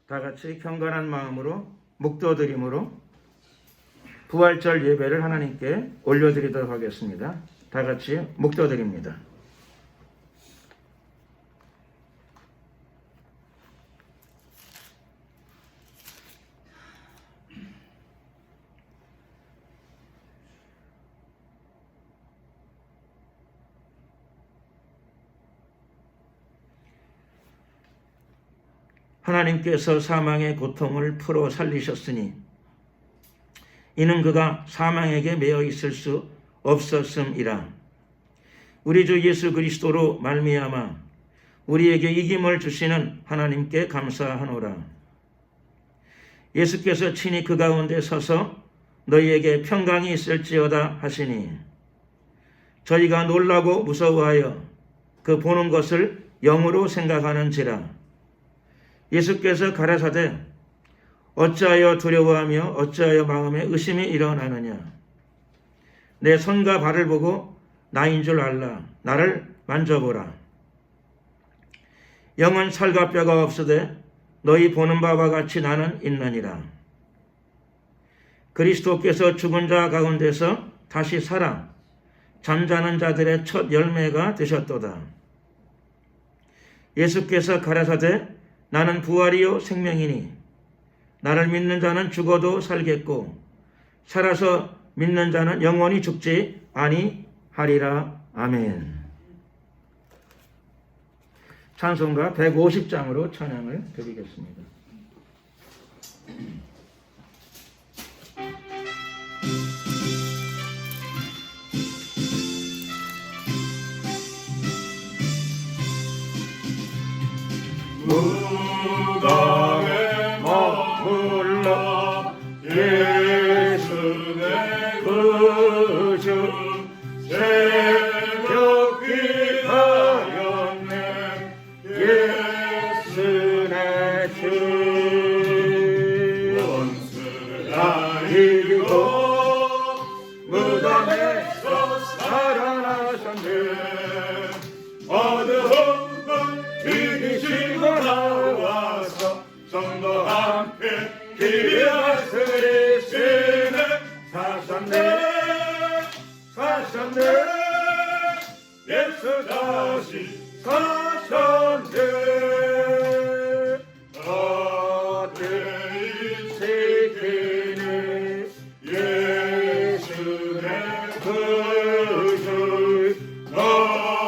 다 같이 경건한 마음으로 묵도드림으로 부활절 예배를 하나님께 올려드리도록 하겠습니다. 다 같이 묵도드립니다. 하나님께서 사망의 고통을 풀어 살리셨으니 이는 그가 사망에게 매여 있을 수 없었음이라. 우리 주 예수 그리스도로 말미암아 우리에게 이김을 주시는 하나님께 감사하노라. 예수께서 친히 그 가운데 서서 너희에게 평강이 있을지어다 하시니 저희가 놀라고 무서워하여 그 보는 것을 영으로 생각하는지라. 예수께서 가라사대 어찌하여 두려워하며 어찌하여 마음에 의심이 일어나느냐. 내 손과 발을 보고 나인 줄 알라. 나를 만져보라. 영은 살과 뼈가 없으되 너희 보는 바와 같이 나는 있느니라. 그리스도께서 죽은 자 가운데서 다시 살아 잠자는 자들의 첫 열매가 되셨도다. 예수께서 가라사대 나는 부활이요 생명이니 나를 믿는 자는 죽어도 살겠고 살아서 믿는 자는 영원히 죽지 아니하리라. 아멘. 찬송가 150장으로 찬양을 드리겠습니다. 무덤에 머물러 예수 내 구주 새벽 귀하였네. 예수 내 주 원수가 이기고 무덤에서 살아나셨네. 어두운 이기시고 나와서 성도와 함께 길을 다스리시네. 사셨네 예수 다시 사셨네. 어때이 지키네 예수 내 구주.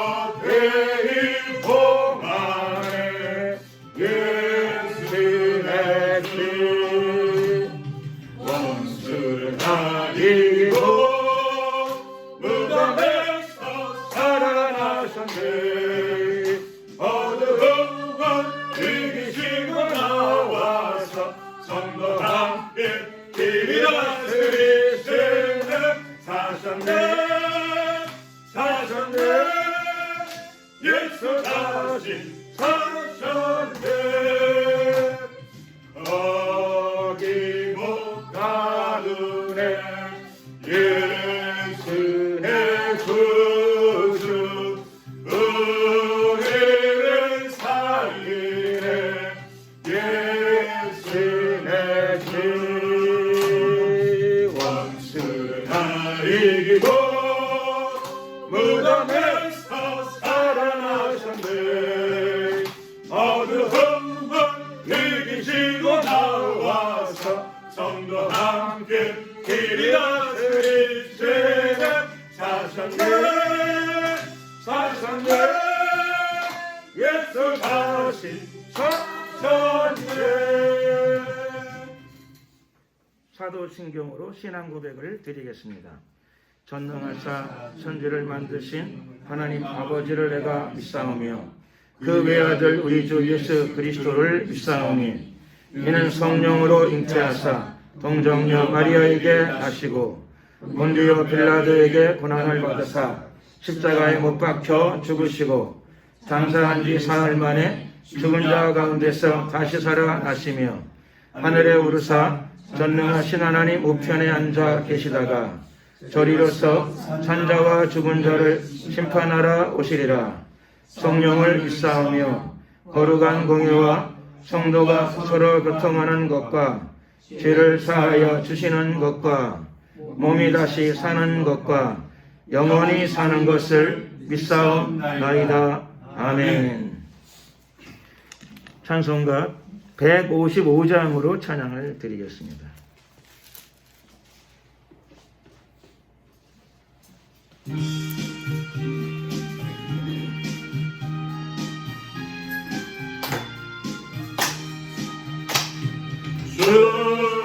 어때이 봉하네 예수 내 주. 원수를 다 이기고 무덤에서 살아나셨네. 어두운 것 이기시고 나와서 성도와 함께 길이 다스리시네. 사셨네 예수 다시 사셨네. 거기 못 가두네 예수 내 구주. 우리를 살리네 예수 내 주. 원수를 다 이기고 무덤에서 살아나셨네. 어두운 것 이기시고 나와서 성도와 함께 길이 다스리시네. 사셨네 예수 다시 사셨네. 사도신경으로 신앙 고백을 드리겠습니다. 전능하사 천지를 만드신 하나님 아버지를 내가 믿사오며 그 외아들 우리 주 예수 그리스도를 믿사오니 이는 성령으로 잉태하사 동정녀 마리아에게 나시고 본디오 빌라도에게 고난을 받으사 십자가에 못 박혀 죽으시고 장사한 지 사흘 만에 죽은 자 가운데서 다시 살아나시며 하늘에 오르사 전능하신 하나님 우편에 앉아 계시다가 저리로서 산자와 죽은 자를 심판하러 오시리라. 성령을 믿사오며 거룩한 공회와 성도가 서로 교통하는 것과 죄를 사하여 주시는 것과 몸이 다시 사는 것과 영원히 사는 것을 믿사옵나이다. 아멘. 찬송가 155장으로 찬양을 드리겠습니다.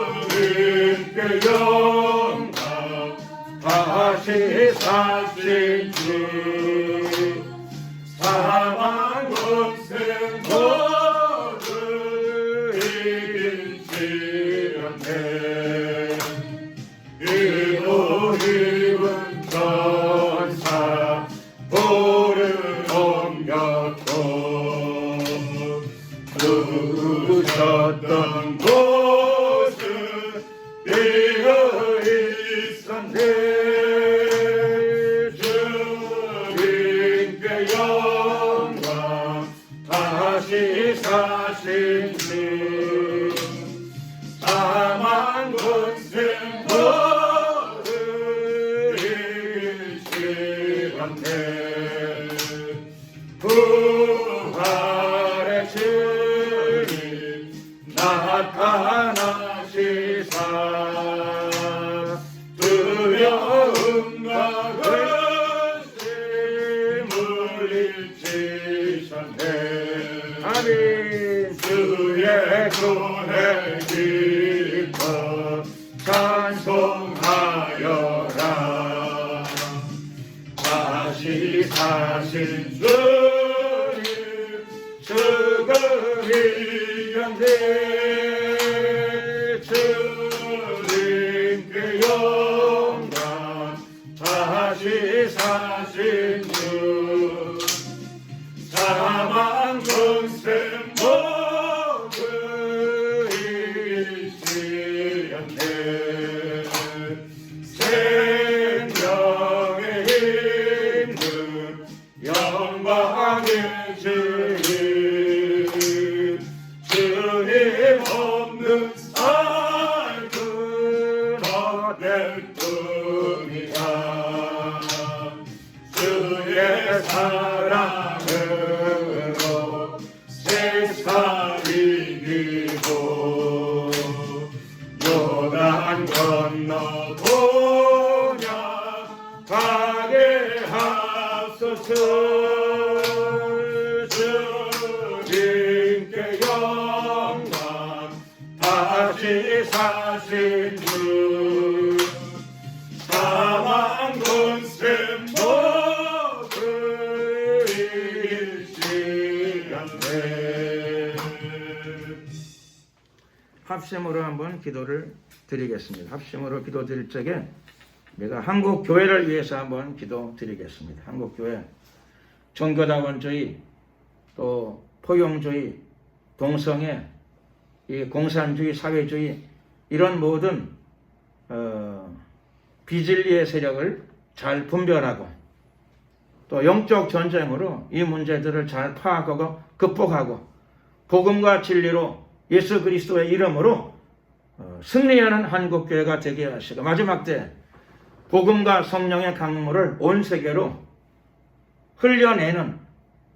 주님께 영광 다시 사신 주 사망 권세 모두 이기시려네 이도 입은 전사 볼을 옮겼고 누우셨던 곳은 비어 있었네 주님께 영광 다시 사신 주 사망 권세 모두 이기시었네 부활의 주님 나타나시사 두려움과 근심 물리치셨네 아멘. 주의 손에 기뻐 찬송하여라 다시 사신 주님 죽음이 연대 주님께 영광 다시 사신 주 사망 권세 모두 이기시었네 생명의 힘든 영광의 주님 주님 없는 삶은 헛될 뿐이야 주의 사랑으로 세상 이기고 요단 건너 보냐 가게 하소서 주님께 영광 다시 사신 주 사망 권세 모두 이기시었네 합심으로 한번 기도를 드리겠습니다. 합심으로 기도 드릴 적에 내가 한국 교회를 위해서 한번 기도 드리겠습니다. 한국 교회 종교다원주의 또 포용주의 동성애 이 공산주의 사회주의 이런 모든 비진리의 세력을 잘 분별하고 또 영적 전쟁으로 이 문제들을 잘 파악하고 극복하고 복음과 진리로 예수 그리스도의 이름으로 승리하는 한국교회가 되게 하시고 마지막 때 복음과 성령의 강물을 온 세계로 흘려내는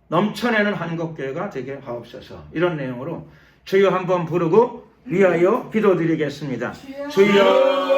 넘쳐내는 한국교회가 되게 하옵소서. 이런 내용으로 주여 한번 부르고 위하여 기도드리겠습니다. 주여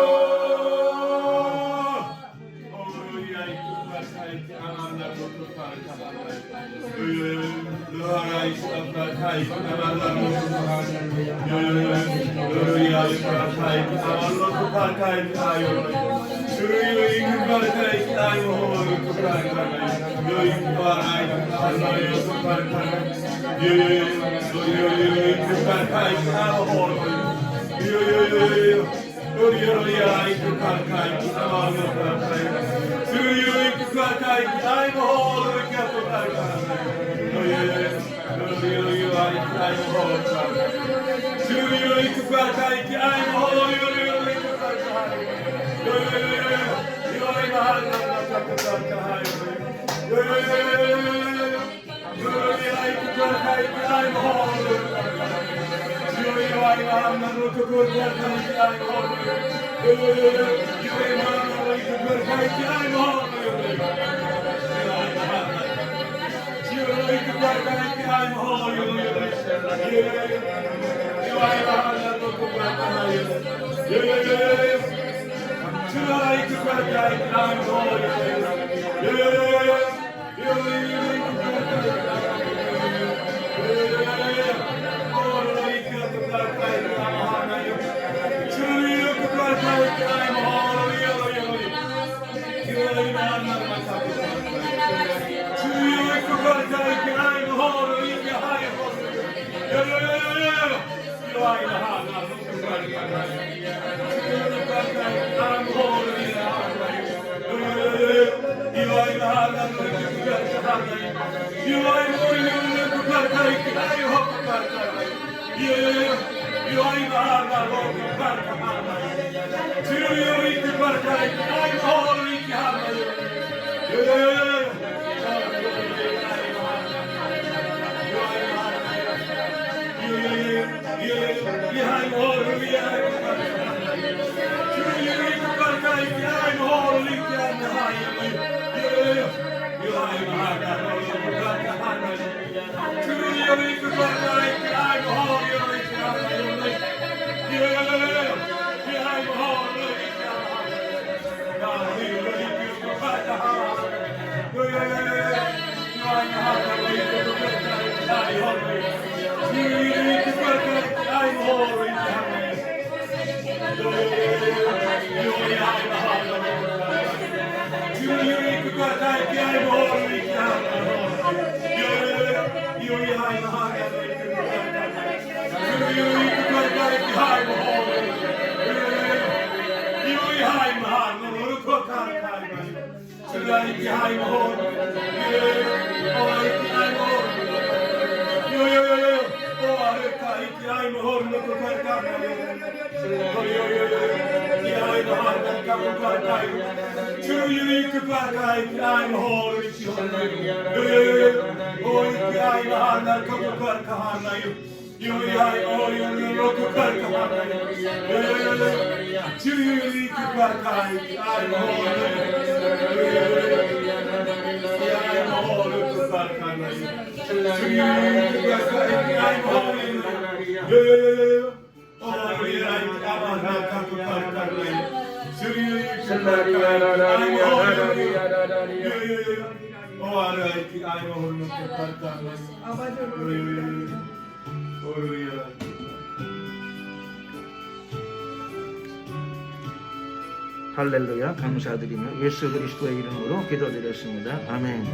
할렐루야. 감사드리며 예수 그리스도의 이름으로 기도드렸습니다. 아멘.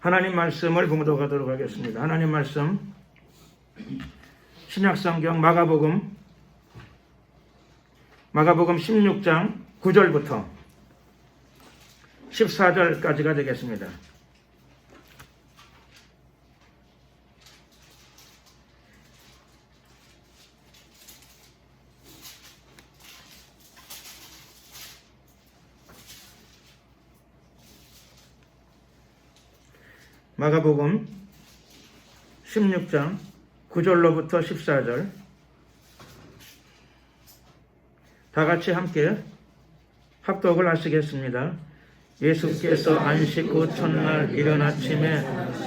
하나님 말씀을 봉독하도록 하겠습니다. 하나님 말씀 신약성경 마가복음 16장 9절부터 14절까지가 되겠습니다. 마가복음 16장 9절로부터 14절 다 같이 함께 합독을 하시겠습니다. 예수께서 안식 후 첫날 이른 아침에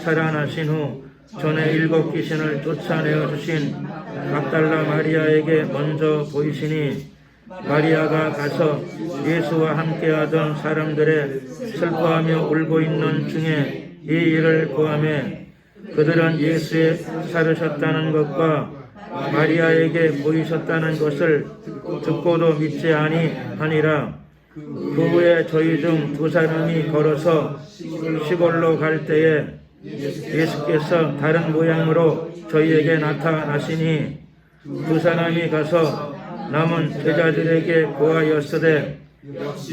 살아나신 후 전에 7 귀신을 쫓아내어 주신 막달라 마리아에게 먼저 보이시니 마리아가 가서 예수와 함께하던 사람들의 슬퍼하며 울고 있는 중에 이 일을 보아매 그들은 예수의 살으셨다는 것과 마리아에게 보이셨다는 것을 듣고도 믿지 아니하니라. 그 후에 저희 중 2 사람이 걸어서 시골로 갈 때에 예수께서 다른 모양으로 저희에게 나타나시니 2 사람이 가서 남은 제자들에게 보아였으되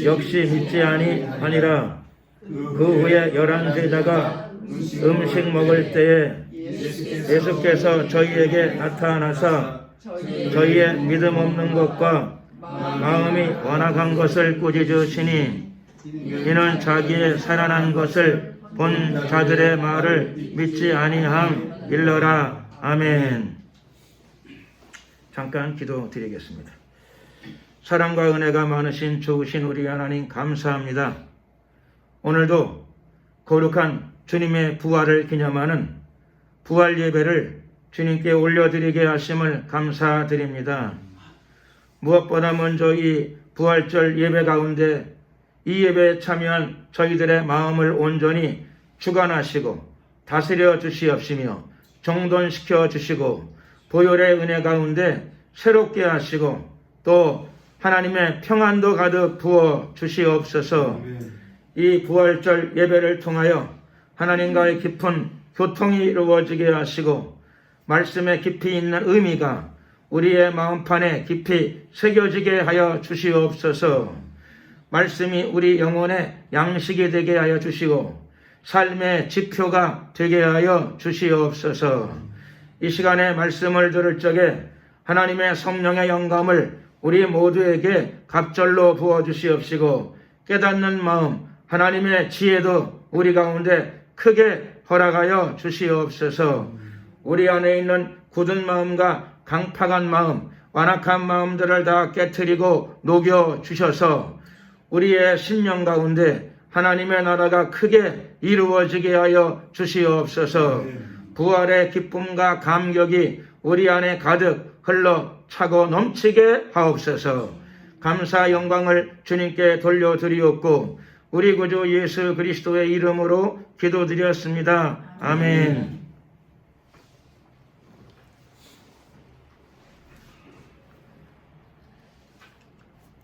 역시 믿지 아니하니라. 그 후에 11 제자가 음식 먹을 때에 예수께서 저희에게 나타나사 저희의 믿음 없는 것과 마음이 완악한 것을 꾸짖으시니 이는 자기의 살아난 것을 본 자들의 말을 믿지 아니함 일러라. 아멘. 잠깐 기도드리겠습니다. 사랑과 은혜가 많으신 좋으신 우리 하나님 감사합니다. 오늘도 거룩한 주님의 부활을 기념하는 부활 예배를 주님께 올려드리게 하심을 감사드립니다. 무엇보다 먼저 이 부활절 예배 가운데 이 예배에 참여한 저희들의 마음을 온전히 주관하시고 다스려 주시옵시며 정돈시켜 주시고 보혈의 은혜 가운데 새롭게 하시고 또 하나님의 평안도 가득 부어 주시옵소서. 이 부활절 예배를 통하여 하나님과의 깊은 교통이 이루어지게 하시고 말씀에 깊이 있는 의미가 우리의 마음판에 깊이 새겨지게 하여 주시옵소서. 말씀이 우리 영혼의 양식이 되게 하여 주시고 삶의 지표가 되게 하여 주시옵소서. 이 시간에 말씀을 들을 적에 하나님의 성령의 영감을 우리 모두에게 갑절로 부어주시옵시고 깨닫는 마음 하나님의 지혜도 우리 가운데 크게 허락하여 주시옵소서. 우리 안에 있는 굳은 마음과 강팍한 마음 완악한 마음들을 다 깨트리고 녹여 주셔서 우리의 심령 가운데 하나님의 나라가 크게 이루어지게 하여 주시옵소서. 부활의 기쁨과 감격이 우리 안에 가득 흘러 차고 넘치게 하옵소서. 감사 영광을 주님께 돌려드리옵고 우리 구주 예수 그리스도의 이름으로 기도드렸습니다. 아멘.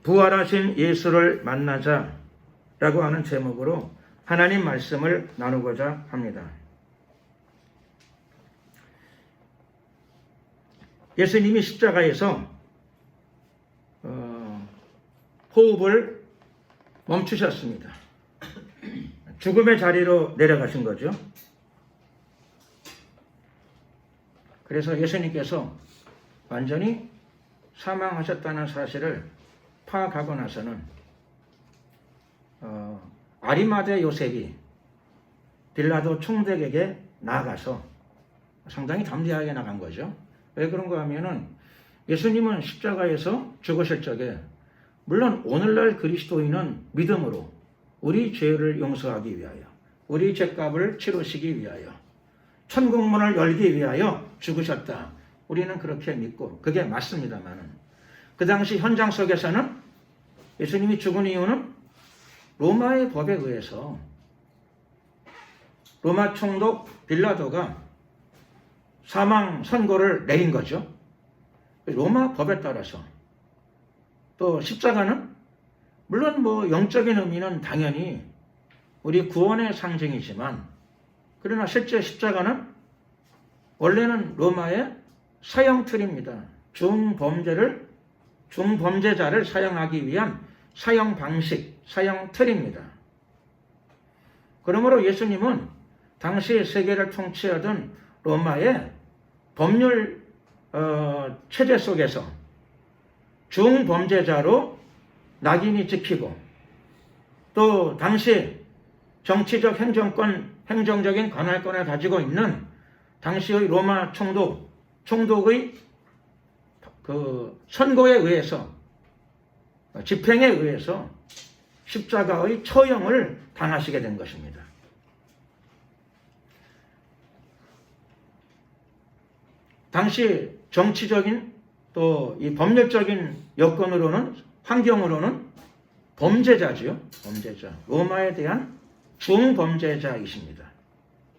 부활하신 예수를 만나자 라고 하는 제목으로 하나님 말씀을 나누고자 합니다. 예수님이 십자가에서 호흡을 멈추셨습니다. 죽음의 자리로 내려가신 거죠. 그래서 예수님께서 완전히 사망하셨다는 사실을 파악하고 나서는 아리마대 요셉이 빌라도 총독에게 나아가서 상당히 담대하게 나간 거죠. 왜 그런가 하면은 예수님은 십자가에서 죽으실 적에 물론 오늘날 그리스도인은 믿음으로 우리 죄를 용서하기 위하여 우리 죄값을 치르시기 위하여 천국문을 열기 위하여 죽으셨다. 우리는 그렇게 믿고 그게 맞습니다만은 그 당시 현장 속에서는 예수님이 죽은 이유는 로마의 법에 의해서 로마 총독 빌라도가 사망 선고를 내린 거죠. 로마 법에 따라서 또 십자가는 물론 영적인 의미는 당연히 우리 구원의 상징이지만 그러나 실제 십자가는 원래는 로마의 사형 틀입니다. 중범죄자를 사형하기 위한 사형 방식, 사형 틀입니다. 그러므로 예수님은 당시 세계를 통치하던 로마의 법률 체제 속에서 중범죄자로 낙인이 찍히고 또 당시 정치적 행정적인 관할권을 가지고 있는 당시의 로마 총독의 선고에 의해서 집행에 의해서 십자가의 처형을 당하시게 된 것입니다. 당시 정치적인 또 이 법률적인 여건으로는 환경으로는 범죄자지요. 범죄자. 로마에 대한 중범죄자이십니다.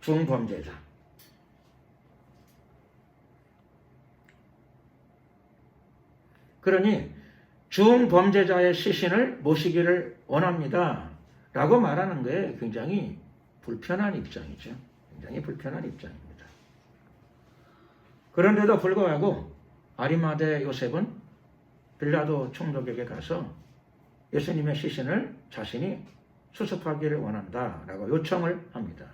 중범죄자. 그러니 중범죄자의 시신을 모시기를 원합니다. 라고 말하는 게 굉장히 불편한 입장이죠. 굉장히 불편한 입장입니다. 그런데도 불구하고 아리마대 요셉은 빌라도 총독에게 가서 예수님의 시신을 자신이 수습하기를 원한다 라고 요청을 합니다.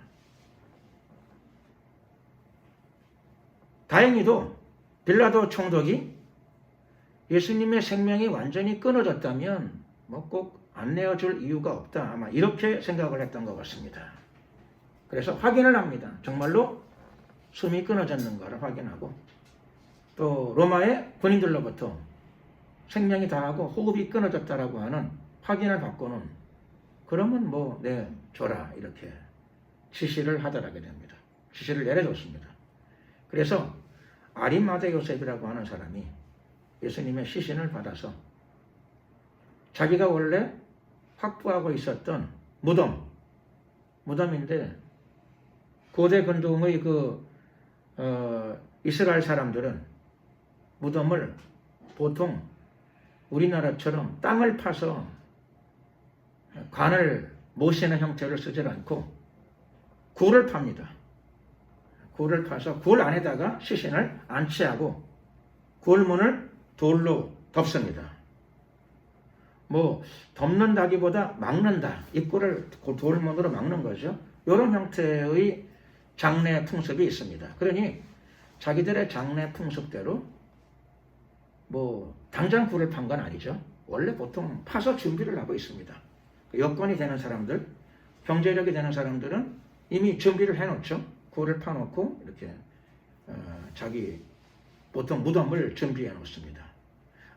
다행히도 빌라도 총독이 예수님의 생명이 완전히 끊어졌다면 꼭 안 내어줄 이유가 없다. 아마 이렇게 생각을 했던 것 같습니다. 그래서 확인을 합니다. 정말로 숨이 끊어졌는가를 확인하고 또 로마의 군인들로부터 생명이 다하고 호흡이 끊어졌다라고 하는 확인을 받고는 그러면 뭐 줘라 이렇게 지시를 하더라게 됩니다. 지시를 내려줬습니다. 그래서 아리마대 요셉이라고 하는 사람이 예수님의 시신을 받아서 자기가 원래 확보하고 있었던 무덤인데 고대 근동의 이스라엘 사람들은 무덤을 보통 우리나라처럼 땅을 파서 관을 모시는 형태를 쓰지 않고 굴을 팝니다. 굴을 파서 굴 안에다가 시신을 안치하고 굴문을 돌로 덮습니다. 뭐 덮는다기보다 막는다. 입구를 돌문으로 막는 거죠. 이런 형태의 장례 풍습이 있습니다. 그러니 자기들의 장례 풍습대로 뭐 당장 굴을 판 건 아니죠. 원래 보통 파서 준비를 하고 있습니다. 여건이 되는 사람들, 경제력이 되는 사람들은 이미 준비를 해놓죠. 굴을 파놓고 이렇게 자기 보통 무덤을 준비해 놓습니다.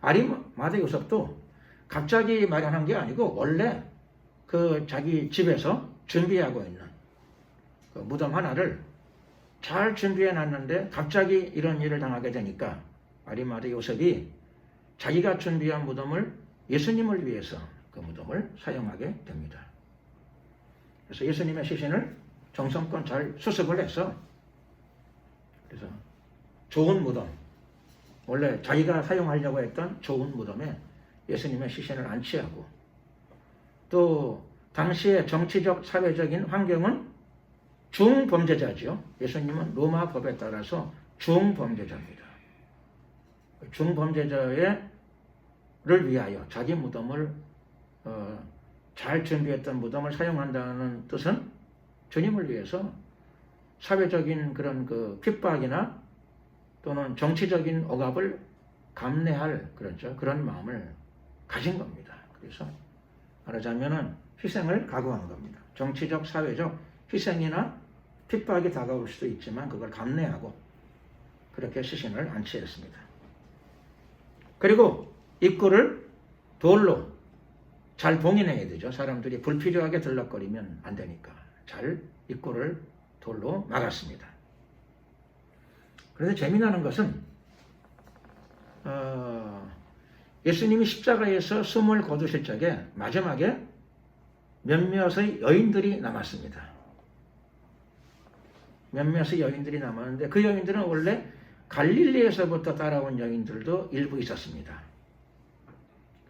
아리마대 요셉도 갑자기 마련한 게 아니고 원래 그 자기 집에서 준비하고 있는 그 무덤 하나를 잘 준비해 놨는데 갑자기 이런 일을 당하게 되니까 아리마대 요셉이 자기가 준비한 무덤을 예수님을 위해서 그 무덤을 사용하게 됩니다. 그래서 예수님의 시신을 정성껏 잘 수습을 해서 그래서 좋은 무덤, 원래 자기가 사용하려고 했던 좋은 무덤에 예수님의 시신을 안치하고 또 당시의 정치적 사회적인 환경은 중범죄자지요. 예수님은 로마 법에 따라서 중범죄자입니다. 중범죄자를 위하여 자기 무덤을 잘 준비했던 무덤을 사용한다는 뜻은 주님을 위해서 사회적인 그런 그 핍박이나 또는 정치적인 억압을 감내할 그런 마음을 가진 겁니다. 그래서 말하자면은 희생을 각오한 겁니다. 정치적, 사회적 희생이나 핍박이 다가올 수도 있지만 그걸 감내하고 그렇게 시신을 안치했습니다. 그리고 입구를 돌로 잘 봉인해야 되죠. 사람들이 불필요하게 들락거리면 안 되니까 잘 입구를 돌로 막았습니다. 그런데 재미나는 것은 예수님이 십자가에서 숨을 거두실 적에 마지막에 몇몇의 여인들이 남았습니다. 몇몇의 여인들이 남았는데 그 여인들은 원래 갈릴리에서부터 따라온 여인들도 일부 있었습니다.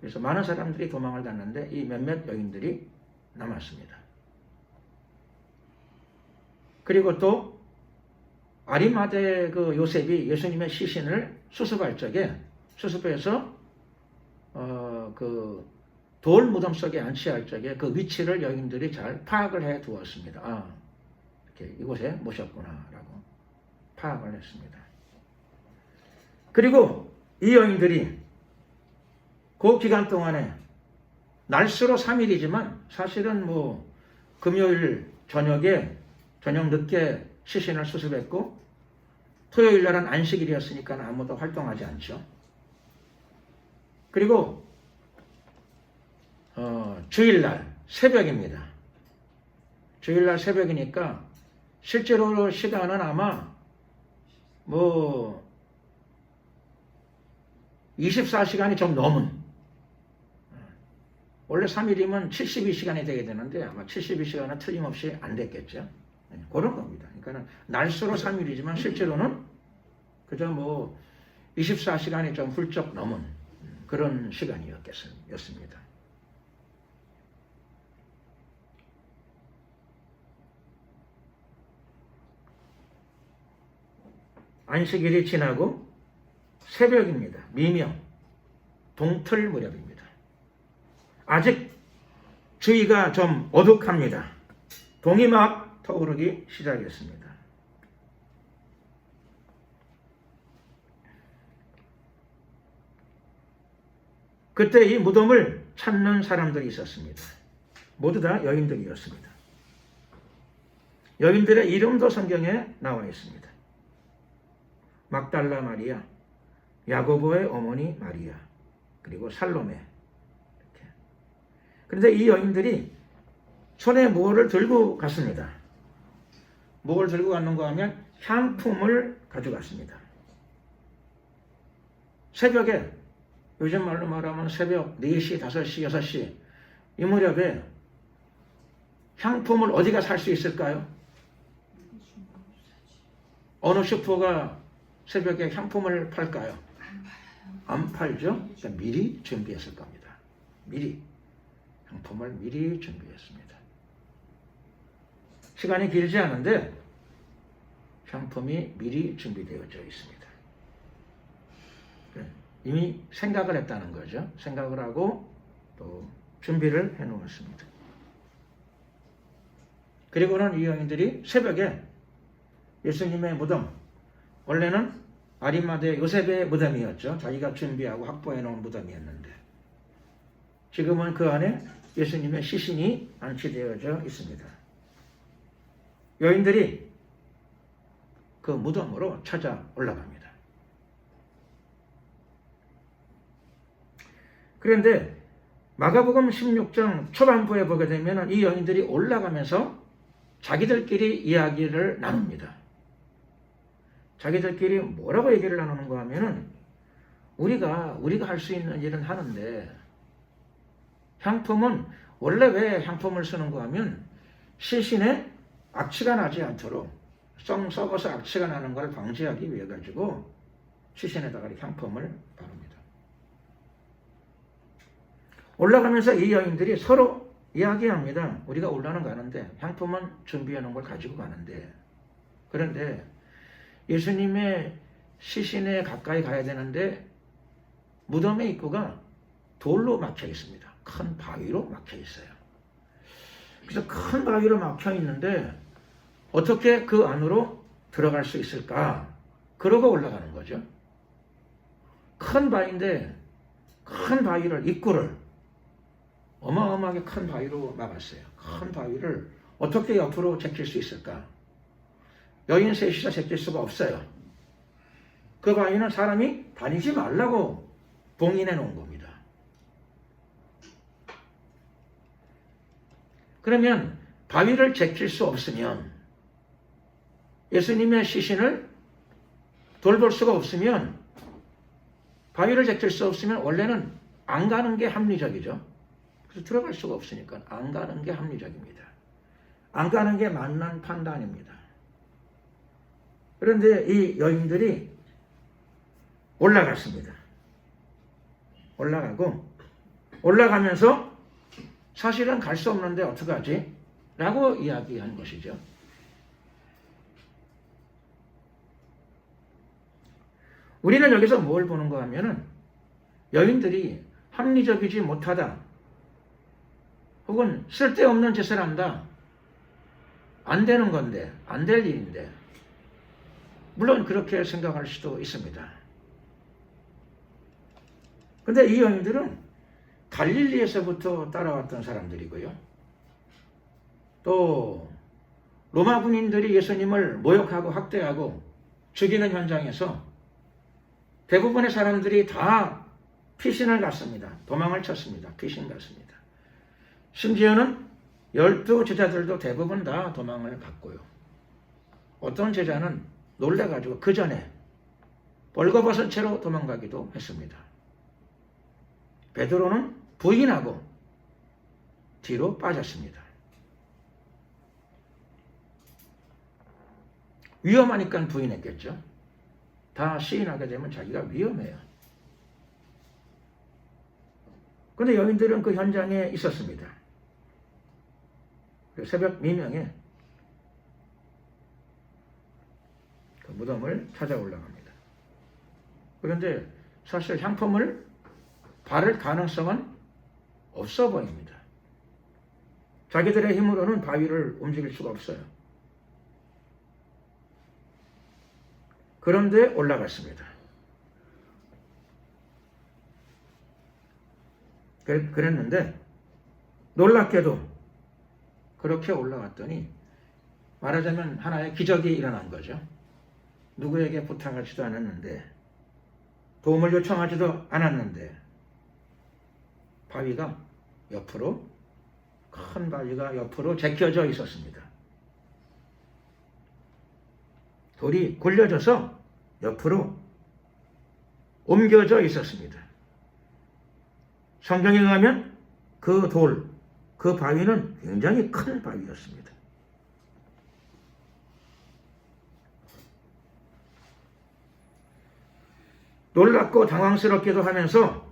그래서 많은 사람들이 도망을 갔는데 이 몇몇 여인들이 남았습니다. 그리고 또 아리마대 그 요셉이 예수님의 시신을 수습할 적에 수습해서 그 돌 무덤 속에 안치할 적에 그 위치를 여인들이 잘 파악을 해 두었습니다. 이렇게 이곳에 모셨구나라고 파악을 했습니다. 그리고 이 여인들이 그 기간 동안에 날수로 3일이지만 사실은 뭐 금요일 저녁 늦게 시신을 수습했고 토요일 날은 안식일이었으니까 아무도 활동하지 않죠. 그리고 주일날 새벽입니다. 주일날 새벽이니까 실제로 시간은 아마 뭐 24시간이 좀 넘은, 원래 3일이면 72시간이 되게 되는데 아마 72시간은 틀림없이 안 됐겠죠. 그런 겁니다. 그러니까 날수로 3일이지만 실제로는 그저 뭐 24시간이 좀 훌쩍 넘은 그런 시간이었습니다. 안식일이 지나고 새벽입니다. 미명, 동틀 무렵입니다. 아직 주위가 좀 어둑합니다. 동이 막 터오르기 시작했습니다. 그때 이 무덤을 찾는 사람들이 있었습니다. 모두 다 여인들이었습니다. 여인들의 이름도 성경에 나와 있습니다. 막달라 마리아, 야고보의 어머니 마리아, 그리고 살로메. 이렇게. 그런데 이 여인들이 손에 무엇을 들고 갔습니다. 무엇을 들고 갔는가 하면 향품을 가져갔습니다. 새벽에, 요즘 말로 말하면 새벽 4시, 5시, 6시 이 무렵에 향품을 어디가 살 수 있을까요? 어느 슈퍼가 새벽에 향품을 팔까요? 안 팔죠? 그러니까 미리 준비했을 겁니다. 미리 향품을 미리 준비했습니다. 시간이 길지 않은데 향품이 미리 준비되어져 있습니다. 이미 생각을 했다는 거죠. 생각을 하고 또 준비를 해 놓았습니다. 그리고는 이 여인들이 새벽에 예수님의 무덤, 원래는 아리마대 요셉의 무덤이었죠. 자기가 준비하고 확보해 놓은 무덤이었는데 지금은 그 안에 예수님의 시신이 안치되어져 있습니다. 여인들이 그 무덤으로 찾아 올라갑니다. 그런데 마가복음 16장 초반부에 보게 되면 이 여인들이 올라가면서 자기들끼리 이야기를 나눕니다. 자기들끼리 뭐라고 얘기를 나누는가 하면은 우리가 할 수 있는 일은 하는데 향품은 원래 왜 향품을 쓰는가 하면 시신에 악취가 나지 않도록 썩어서 악취가 나는 걸 방지하기 위해 가지고 시신에다가 향품을 바릅니다. 올라가면서 이 여인들이 서로 이야기합니다. 우리가 올라는 가는데 향품은 준비해 놓은 걸 가지고 가는데 그런데 예수님의 시신에 가까이 가야 되는데 무덤의 입구가 돌로 막혀 있습니다. 큰 바위로 막혀 있어요. 그래서 큰 바위로 막혀 있는데 어떻게 그 안으로 들어갈 수 있을까? 그러고 올라가는 거죠. 큰 바위인데 큰 바위를 입구를 어마어마하게 큰 바위로 막았어요. 큰 바위를 어떻게 옆으로 제낄 수 있을까? 여인 셋이서 제낄 수가 없어요. 그 바위는 사람이 다니지 말라고 봉인해 놓은 겁니다. 그러면 바위를 제낄 수 없으면 예수님의 시신을 돌볼 수가 없으면 바위를 제낄 수 없으면 원래는 안 가는 게 합리적이죠. 그래서 들어갈 수가 없으니까 안 가는 게 합리적입니다. 안 가는 게 맞는 판단입니다. 그런데 이 여인들이 올라갔습니다. 올라가면서 사실은 갈 수 없는데 어떡하지? 라고 이야기한 것이죠. 우리는 여기서 뭘 보는가 하면은 여인들이 합리적이지 못하다 혹은 쓸데없는 짓을 한다. 안 되는 건데, 안 될 일인데 물론 그렇게 생각할 수도 있습니다. 근데 이 여인들은 갈릴리에서부터 따라왔던 사람들이고요. 또 로마 군인들이 예수님을 모욕하고 학대하고 죽이는 현장에서 대부분의 사람들이 다 피신을 갔습니다. 도망을 쳤습니다. 피신 갔습니다. 심지어는 12 제자들도 대부분 다 도망을 갔고요. 어떤 제자는 놀래가지고 그 전에 벌거벗은 채로 도망가기도 했습니다. 베드로는 부인하고 뒤로 빠졌습니다. 위험하니까 부인했겠죠. 다 시인하게 되면 자기가 위험해요. 그런데 여인들은 그 현장에 있었습니다. 새벽 미명에 그 무덤을 찾아 올라갑니다. 그런데 사실 향품을 바를 가능성은 없어 보입니다. 자기들의 힘으로는 바위를 움직일 수가 없어요. 그런데 올라갔습니다. 그랬는데 놀랍게도 그렇게 올라갔더니 말하자면 하나의 기적이 일어난 거죠. 누구에게 부탁하지도 않았는데 도움을 요청하지도 않았는데 바위가 옆으로, 큰 바위가 옆으로 제껴져 있었습니다. 돌이 굴려져서 옆으로 옮겨져 있었습니다. 성경에 의하면 그 돌, 그 바위는 굉장히 큰 바위였습니다. 놀랍고 당황스럽기도 하면서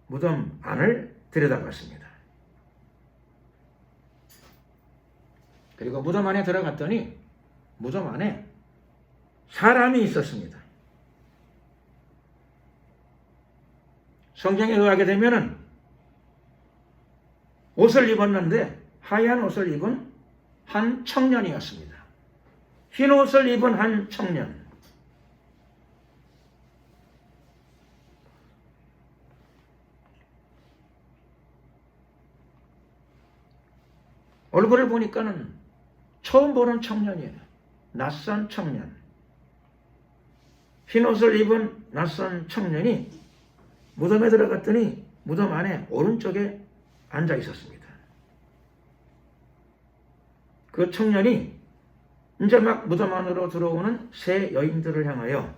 무덤 안을 들여다봤습니다. 그리고 무덤 안에 들어갔더니 무덤 안에 사람이 있었습니다. 성경에 의하게 되면은 옷을 입었는데 하얀 옷을 입은 한 청년이었습니다. 흰 옷을 입은 한 청년. 얼굴을 보니까는 처음 보는 청년이에요. 낯선 청년. 흰 옷을 입은 낯선 청년이 무덤에 들어갔더니 무덤 안에 오른쪽에 앉아 있었습니다. 그 청년이 이제 막 무덤 안으로 들어오는 세 여인들을 향하여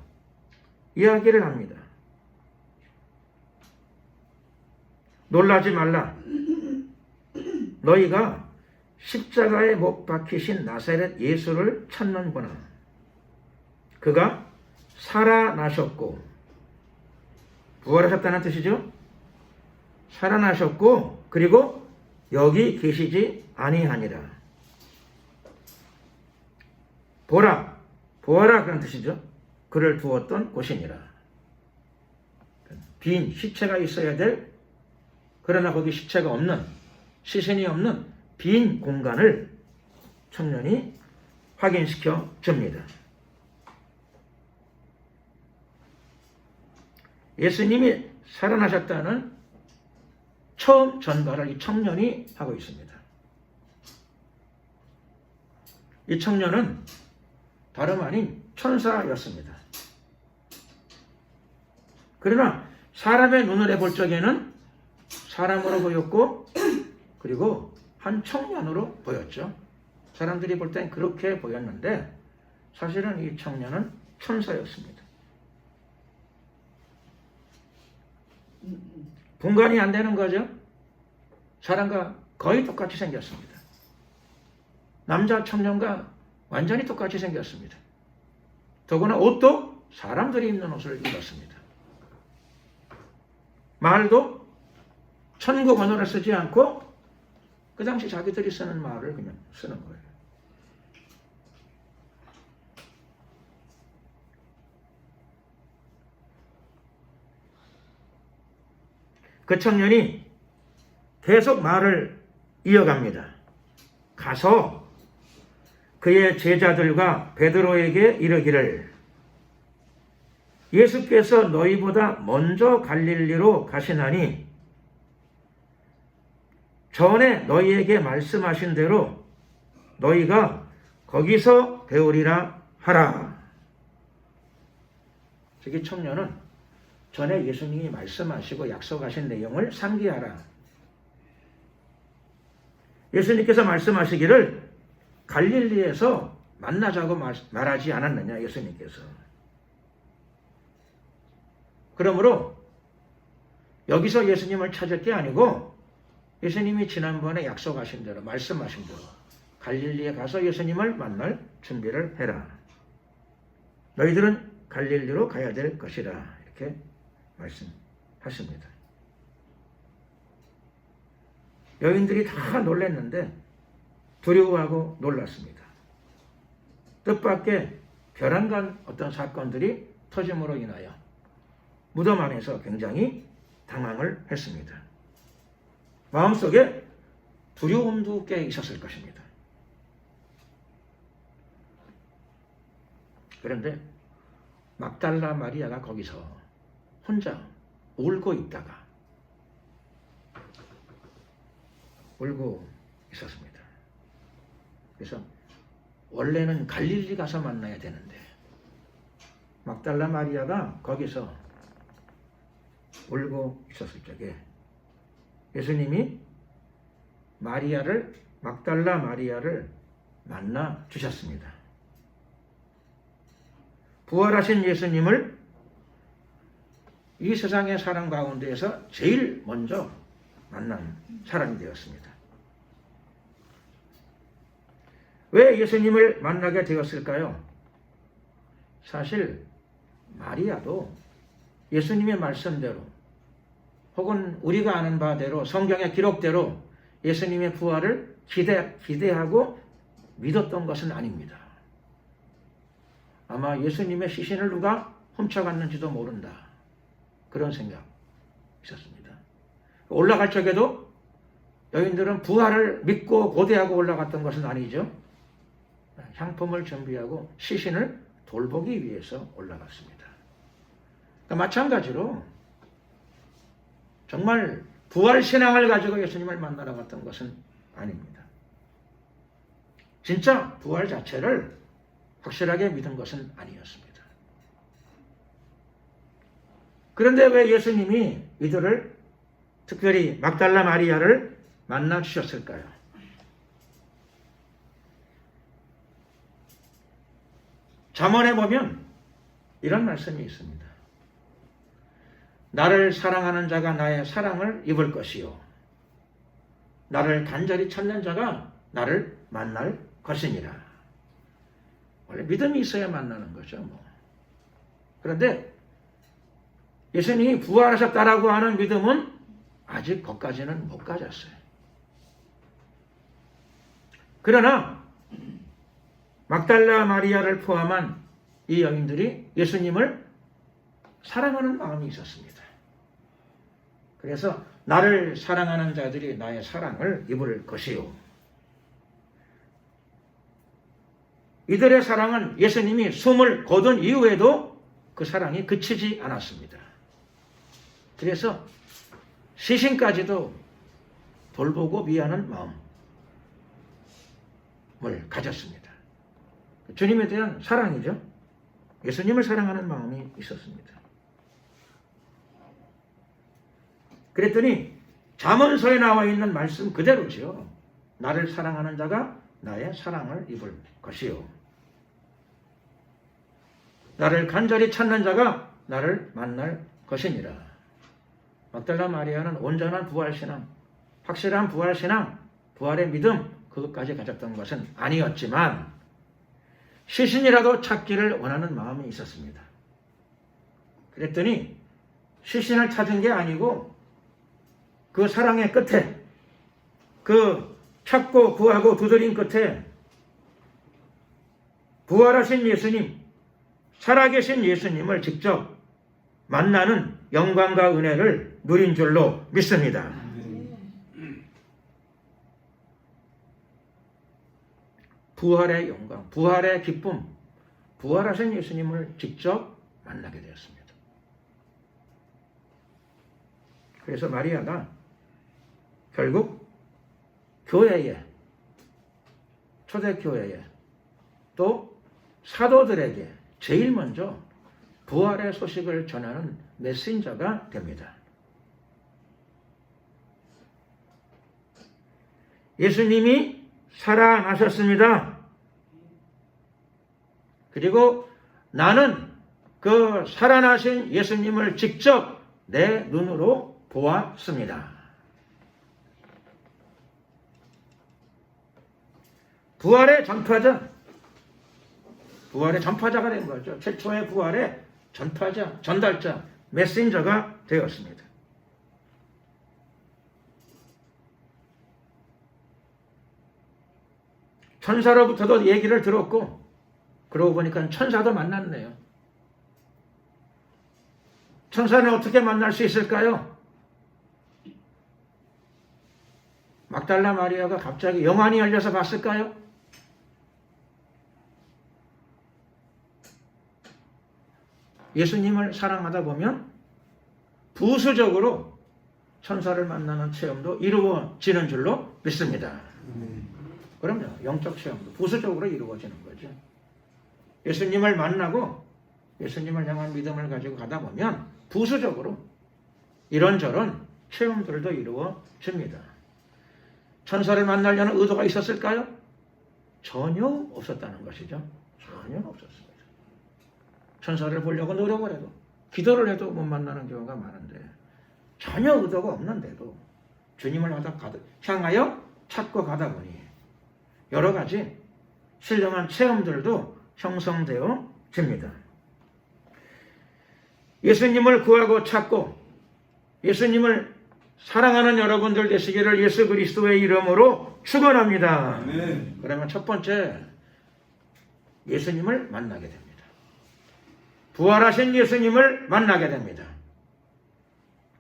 이야기를 합니다. 놀라지 말라. 너희가 십자가에 못 박히신 나사렛 예수를 찾는구나. 그가 살아나셨고, 부활하셨다는 뜻이죠. 살아나셨고, 그리고 여기 계시지 아니하니라. 보라, 보아라 그런 뜻이죠. 그를 두었던 곳이니라. 빈 시체가 있어야 될, 그러나 거기 시체가 없는, 시신이 없는 빈 공간을 청년이 확인시켜 줍니다. 예수님이 살아나셨다는 처음 전달을 이 청년이 하고 있습니다. 이 청년은 다름 아닌 천사였습니다. 그러나 사람의 눈을 해볼 적에는 사람으로 보였고, 그리고 한 청년으로 보였죠. 사람들이 볼 땐 그렇게 보였는데 사실은 이 청년은 천사였습니다. 분간이 안 되는 거죠. 사람과 거의 똑같이 생겼습니다. 남자 청년과 완전히 똑같이 생겼습니다. 더구나 옷도 사람들이 입는 옷을 입었습니다. 말도 천국 언어를 쓰지 않고 그 당시 자기들이 쓰는 말을 그냥 쓰는 거예요. 그 청년이 계속 말을 이어갑니다. 가서 그의 제자들과 베드로에게 이르기를 예수께서 너희보다 먼저 갈릴리로 가시나니 전에 너희에게 말씀하신 대로 너희가 거기서 배우리라 하라. 저기 청년은 전에 예수님이 말씀하시고 약속하신 내용을 상기하라. 예수님께서 말씀하시기를 갈릴리에서 만나자고 말하지 않았느냐, 예수님께서. 그러므로 여기서 예수님을 찾을 게 아니고 예수님이 지난번에 약속하신 대로, 말씀하신 대로 갈릴리에 가서 예수님을 만날 준비를 해라. 너희들은 갈릴리로 가야 될 것이라. 이렇게 말씀하십니다. 여인들이 다 놀랐는데 두려워하고 놀랐습니다. 뜻밖의 별안간 어떤 사건들이 터짐으로 인하여 무덤 안에서 굉장히 당황을 했습니다. 마음속에 두려움도 꽤 있었을 것입니다. 그런데 막달라 마리아가 거기서 혼자 울고 있다가 울고 있었습니다. 그래서 원래는 갈릴리 가서 만나야 되는데 막달라 마리아가 거기서 울고 있었을 적에 예수님이 막달라 마리아를 만나 주셨습니다. 부활하신 예수님을 이 세상의 사람 가운데에서 제일 먼저 만난 사람이 되었습니다. 왜 예수님을 만나게 되었을까요? 사실 마리아도 예수님의 말씀대로 혹은 우리가 아는 바대로 성경의 기록대로 예수님의 부활을 기대하고 믿었던 것은 아닙니다. 아마 예수님의 시신을 누가 훔쳐갔는지도 모른다. 그런 생각 있었습니다. 올라갈 적에도 여인들은 부활을 믿고 고대하고 올라갔던 것은 아니죠. 향품을 준비하고 시신을 돌보기 위해서 올라갔습니다. 그러니까 마찬가지로 정말 부활 신앙을 가지고 예수님을 만나러 갔던 것은 아닙니다. 진짜 부활 자체를 확실하게 믿은 것은 아니었습니다. 그런데 왜 예수님이 이들을 특별히 막달라 마리아를 만나 주셨을까요? 잠언에 보면 이런 말씀이 있습니다. 나를 사랑하는 자가 나의 사랑을 입을 것이요 나를 간절히 찾는 자가 나를 만날 것이니라. 원래 믿음이 있어야 만나는 거죠. 그런데 예수님이 부활하셨다라고 하는 믿음은 아직 거기까지는 못 가졌어요. 그러나 막달라 마리아를 포함한 이 여인들이 예수님을 사랑하는 마음이 있었습니다. 그래서 나를 사랑하는 자들이 나의 사랑을 입을 것이요. 이들의 사랑은 예수님이 숨을 거둔 이후에도 그 사랑이 그치지 않았습니다. 그래서 시신까지도 돌보고 위하는 마음을 가졌습니다. 주님에 대한 사랑이죠. 예수님을 사랑하는 마음이 있었습니다. 그랬더니 잠언서에 나와 있는 말씀 그대로죠. 나를 사랑하는 자가 나의 사랑을 입을 것이요 나를 간절히 찾는 자가 나를 만날 것이니라. 막달라 마리아는 온전한 부활신앙, 확실한 부활신앙, 부활의 믿음 그것까지 가졌던 것은 아니었지만 시신이라도 찾기를 원하는 마음이 있었습니다. 그랬더니 시신을 찾은 게 아니고 그 사랑의 끝에 그 찾고 구하고 두드린 끝에 부활하신 예수님, 살아계신 예수님을 직접 만나는 영광과 은혜를 누린 줄로 믿습니다. 부활의 영광, 부활의 기쁨, 부활하신 예수님을 직접 만나게 되었습니다. 그래서 마리아가 결국 교회에, 초대교회에 또 사도들에게 제일 먼저 부활의 소식을 전하는 메신저가 됩니다. 예수님이 살아나셨습니다. 그리고 나는 그 살아나신 예수님을 직접 내 눈으로 보았습니다. 부활의 전파자, 부활의 전파자가 된 거죠. 최초의 부활의 전파자, 전달자, 메신저가 되었습니다. 천사로부터도 얘기를 들었고 그러고 보니까 천사도 만났네요. 천사는 어떻게 만날 수 있을까요? 막달라 마리아가 갑자기 영안이 열려서 봤을까요? 예수님을 사랑하다 보면 부수적으로 천사를 만나는 체험도 이루어지는 줄로 믿습니다. 그럼요. 영적 체험도 부수적으로 이루어지는 거죠. 예수님을 만나고 예수님을 향한 믿음을 가지고 가다 보면 부수적으로 이런저런 체험들도 이루어집니다. 천사를 만나려는 의도가 있었을까요? 전혀 없었다는 것이죠. 전혀 없었습니다. 천사를 보려고 노력을 해도 기도를 해도 못 만나는 경우가 많은데 전혀 의도가 없는데도 주님을 향하여 찾고 가다 보니 여러 가지 신령한 체험들도 형성되어집니다. 예수님을 구하고 찾고 예수님을 사랑하는 여러분들 되시기를 예수 그리스도의 이름으로 축원합니다. 아멘. 그러면 첫 번째 예수님을 만나게 됩니다. 부활하신 예수님을 만나게 됩니다.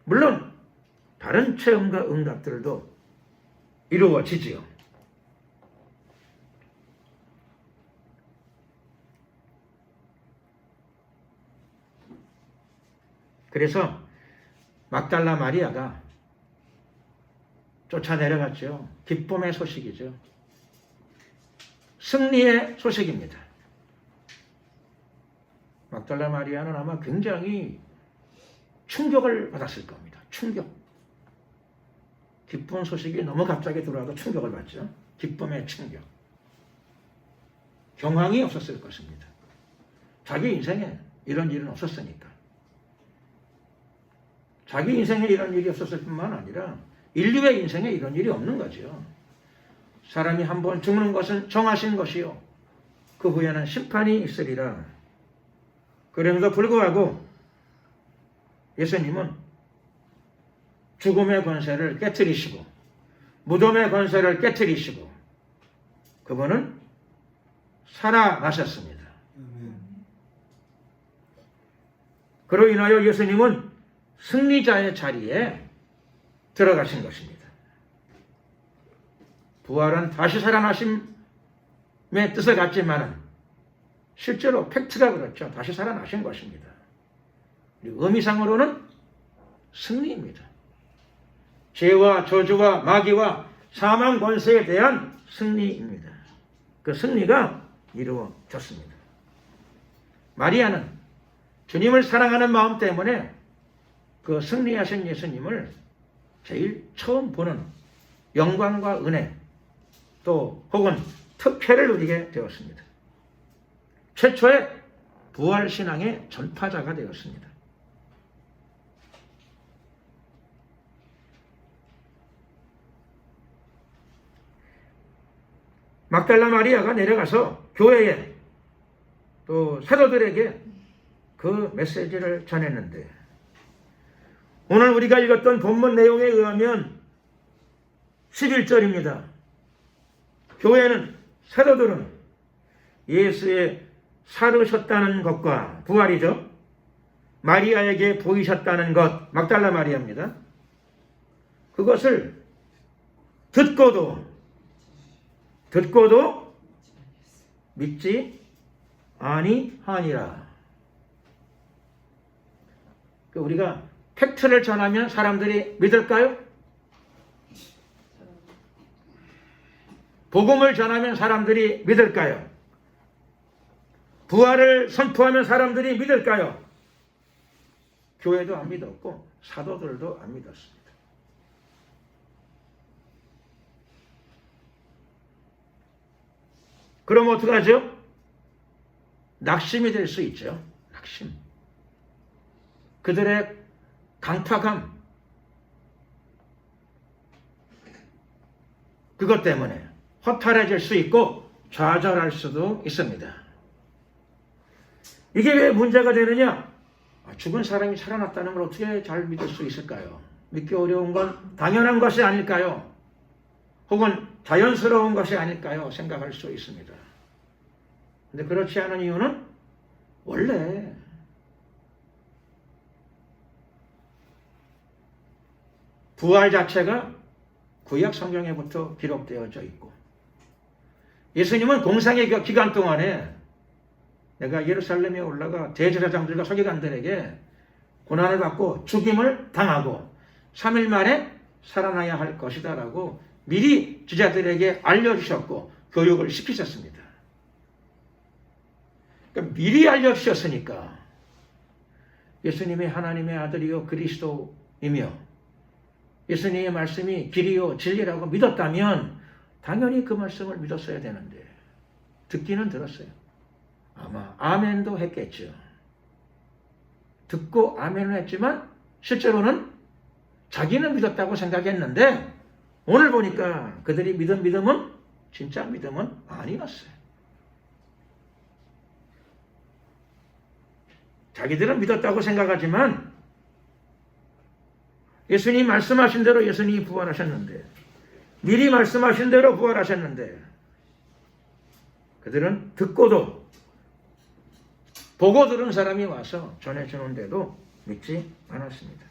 물론 다른 체험과 응답들도 이루어지지요. 그래서 막달라 마리아가 쫓아 내려갔죠. 기쁨의 소식이죠. 승리의 소식입니다. 막달라 마리아는 아마 굉장히 충격을 받았을 겁니다. 충격. 기쁜 소식이 너무 갑자기 들어와도 충격을 받죠. 기쁨의 충격. 경황이 없었을 것입니다. 자기 인생에 이런 일은 없었으니까. 자기 인생에 이런 일이 없었을 뿐만 아니라 인류의 인생에 이런 일이 없는 거죠. 사람이 한번 죽는 것은 정하신 것이요. 그 후에는 심판이 있으리라. 그럼에도 불구하고 예수님은 죽음의 권세를 깨트리시고 무덤의 권세를 깨트리시고 그분은 살아나셨습니다. 그로 인하여 예수님은 승리자의 자리에 들어가신 것입니다. 부활은 다시 살아나심의 뜻을 갖지만 실제로 팩트가 그렇죠. 다시 살아나신 것입니다. 그리고 의미상으로는 승리입니다. 죄와 저주와 마귀와 사망 권세에 대한 승리입니다. 그 승리가 이루어졌습니다. 마리아는 주님을 사랑하는 마음 때문에 그 승리하신 예수님을 제일 처음 보는 영광과 은혜 또 혹은 특혜를 누리게 되었습니다. 최초의 부활신앙의 전파자가 되었습니다. 막달라 마리아가 내려가서 교회에 또 사도들에게 그 메시지를 전했는데 오늘 우리가 읽었던 본문 내용에 의하면 11절입니다. 교회는 사도들은 예수의 살으셨다는 것과 부활이죠. 마리아에게 보이셨다는 것, 막달라 마리아입니다. 그것을 듣고도 믿지 아니하니라. 우리가 팩트를 전하면 사람들이 믿을까요? 복음을 전하면 사람들이 믿을까요? 부활을 선포하면 사람들이 믿을까요? 교회도 안 믿었고 사도들도 안 믿었습니다. 그럼 어떡하죠? 낙심이 될 수 있죠. 낙심. 그들의 강팍함. 그것 때문에 허탈해질 수 있고 좌절할 수도 있습니다. 이게 왜 문제가 되느냐? 죽은 사람이 살아났다는 걸 어떻게 잘 믿을 수 있을까요? 믿기 어려운 건 당연한 것이 아닐까요? 혹은 자연스러운 것이 아닐까요? 생각할 수 있습니다. 근데 그렇지 않은 이유는 원래 부활 자체가 구약 성경에부터 기록되어져 있고 예수님은 공생의 기간 동안에 내가 예루살렘에 올라가 대제사장들과 서기관들에게 고난을 받고 죽임을 당하고 3일 만에 살아나야 할 것이다 라고 미리 제자들에게 알려주셨고 교육을 시키셨습니다. 그러니까 미리 알려주셨으니까 예수님이 하나님의 아들이요 그리스도이며 예수님의 말씀이 길이요 진리라고 믿었다면 당연히 그 말씀을 믿었어야 되는데 듣기는 들었어요. 아마 아멘도 했겠죠. 듣고 아멘을 했지만 실제로는 자기는 믿었다고 생각했는데 오늘 보니까 그들이 믿은 믿음은 진짜 믿음은 아니었어요. 자기들은 믿었다고 생각하지만 예수님이 말씀하신 대로 예수님이 부활하셨는데 미리 말씀하신 대로 부활하셨는데 그들은 듣고도 보고 들은 사람이 와서 전해주는데도 믿지 않았습니다.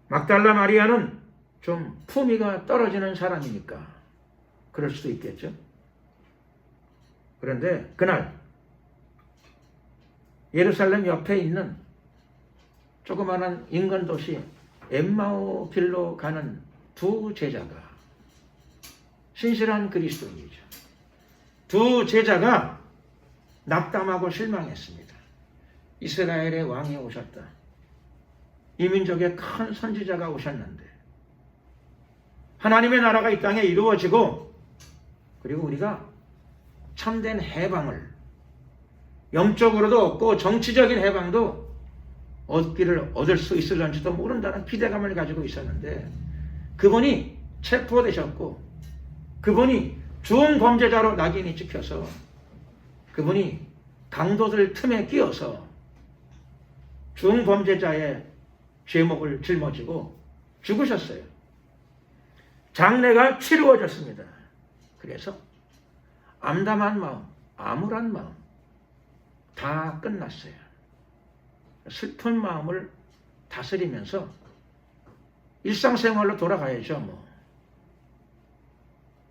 막달라 마리아는 좀 품위가 떨어지는 사람이니까 그럴 수도 있겠죠. 그런데 그날 예루살렘 옆에 있는 조그마한 인근 도시 엠마오 길로 가는 두 제자가 신실한 그리스도인이죠. 두 제자가 낙담하고 실망했습니다. 이스라엘의 왕이 오셨다. 이 민족의 큰 선지자가 오셨는데 하나님의 나라가 이 땅에 이루어지고 그리고 우리가 참된 해방을 영적으로도 얻고 정치적인 해방도 얻을 수 있을런지도 모른다는 기대감을 가지고 있었는데 그분이 체포되셨고 그분이 중범죄자로 낙인이 찍혀서 그분이 강도들 틈에 끼어서 중범죄자의 죄목을 짊어지고 죽으셨어요. 장례가 치루어졌습니다. 그래서 암담한 마음, 암울한 마음 다 끝났어요. 슬픈 마음을 다스리면서 일상생활로 돌아가야죠. 뭐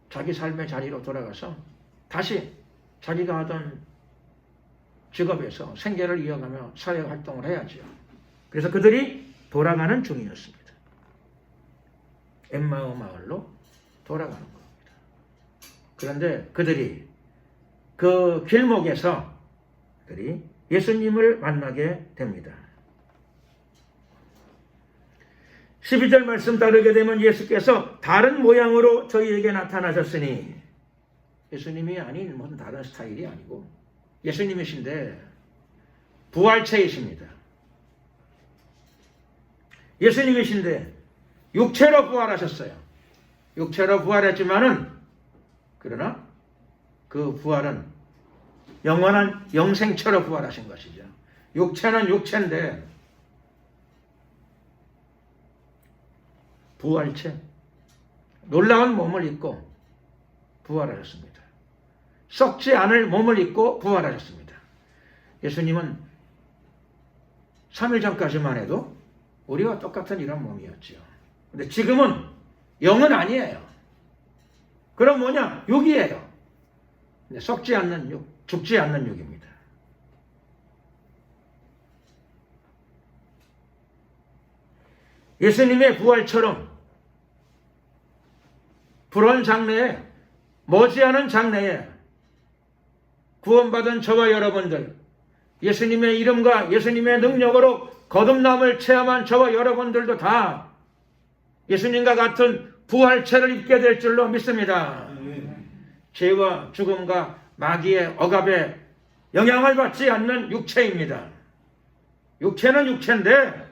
자기 삶의 자리로 돌아가서 다시 자기가 하던 직업에서 생계를 이어가며 사회활동을 해야죠. 그래서 그들이 돌아가는 중이었습니다. 엠마오 마을로 돌아가는 겁니다. 그런데 그들이 그 길목에서 그들이 예수님을 만나게 됩니다. 12절 말씀 따르게 되면 예수께서 다른 모양으로 저희에게 나타나셨으니 예수님이 아닌 무슨 다른 스타일이 아니고 예수님이신데 부활체이십니다. 예수님이신데 육체로 부활하셨어요. 육체로 부활했지만은 그러나 그 부활은 영원한 영생체로 부활하신 것이죠. 육체는 육체인데 부활체, 놀라운 몸을 입고 부활하셨습니다. 썩지 않을 몸을 입고 부활하셨습니다. 예수님은 3일 전까지만 해도 우리와 똑같은 이런 몸이었죠. 근데 지금은 영은 아니에요. 그럼 뭐냐? 육이에요. 썩지 않는 육, 죽지 않는 육입니다. 예수님의 부활처럼 불원 장래에 머지않은 장래에 구원받은 저와 여러분들 예수님의 이름과 예수님의 능력으로 거듭남을 체험한 저와 여러분들도 다 예수님과 같은 부활체를 입게 될 줄로 믿습니다. 죄와 죽음과 마귀의 억압에 영향을 받지 않는 육체입니다. 육체는 육체인데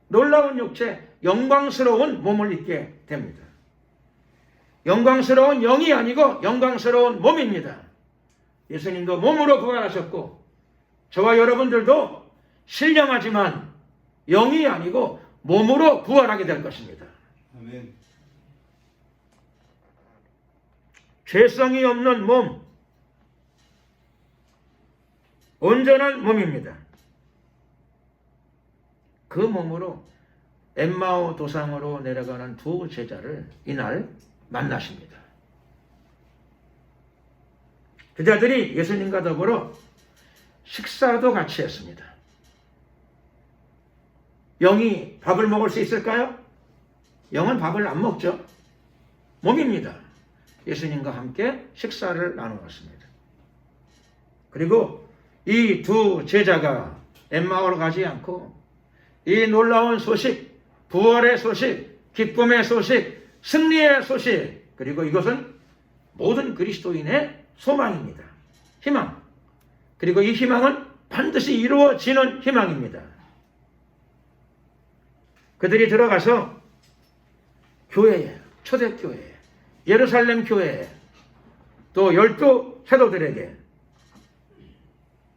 놀라운 육체, 영광스러운 몸을 입게 됩니다. 영광스러운 영이 아니고 영광스러운 몸입니다. 예수님도 몸으로 부활하셨고 저와 여러분들도 신령하지만 영이 아니고 몸으로 부활하게 될 것입니다. 아멘. 죄성이 없는 몸, 온전한 몸입니다. 그 몸으로 엠마오 도상으로 내려가는 두 제자를 이날 만나십니다. 제자들이 예수님과 더불어 식사도 같이 했습니다. 영이 밥을 먹을 수 있을까요? 영은 밥을 안 먹죠. 몸입니다. 예수님과 함께 식사를 나누었습니다. 그리고 이 두 제자가 엠마오로 가지 않고 이 놀라운 소식, 부활의 소식, 기쁨의 소식, 승리의 소식, 그리고 이것은 모든 그리스도인의 소망입니다. 희망. 그리고 이 희망은 반드시 이루어지는 희망입니다. 그들이 들어가서 교회에, 초대교회에, 예루살렘 교회에, 또 12 사도들에게,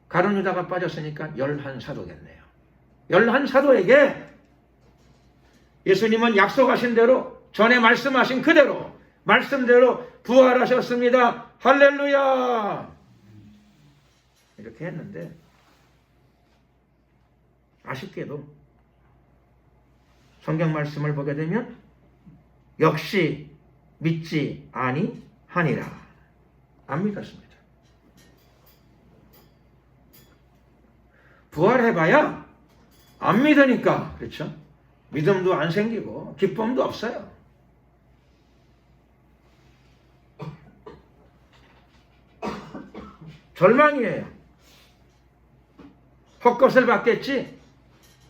가룟 유다가 빠졌으니까 11사도겠네요. 11사도에게 예수님은 약속하신 대로, 전에 말씀하신 그대로, 말씀대로 부활하셨습니다. 할렐루야! 이렇게 했는데 아쉽게도 성경 말씀을 보게 되면 역시 믿지 아니하니라. 안 믿었습니다. 부활해봐야 안 믿으니까, 그렇죠? 믿음도 안 생기고 기쁨도 없어요. 절망이에요. 헛것을 받겠지,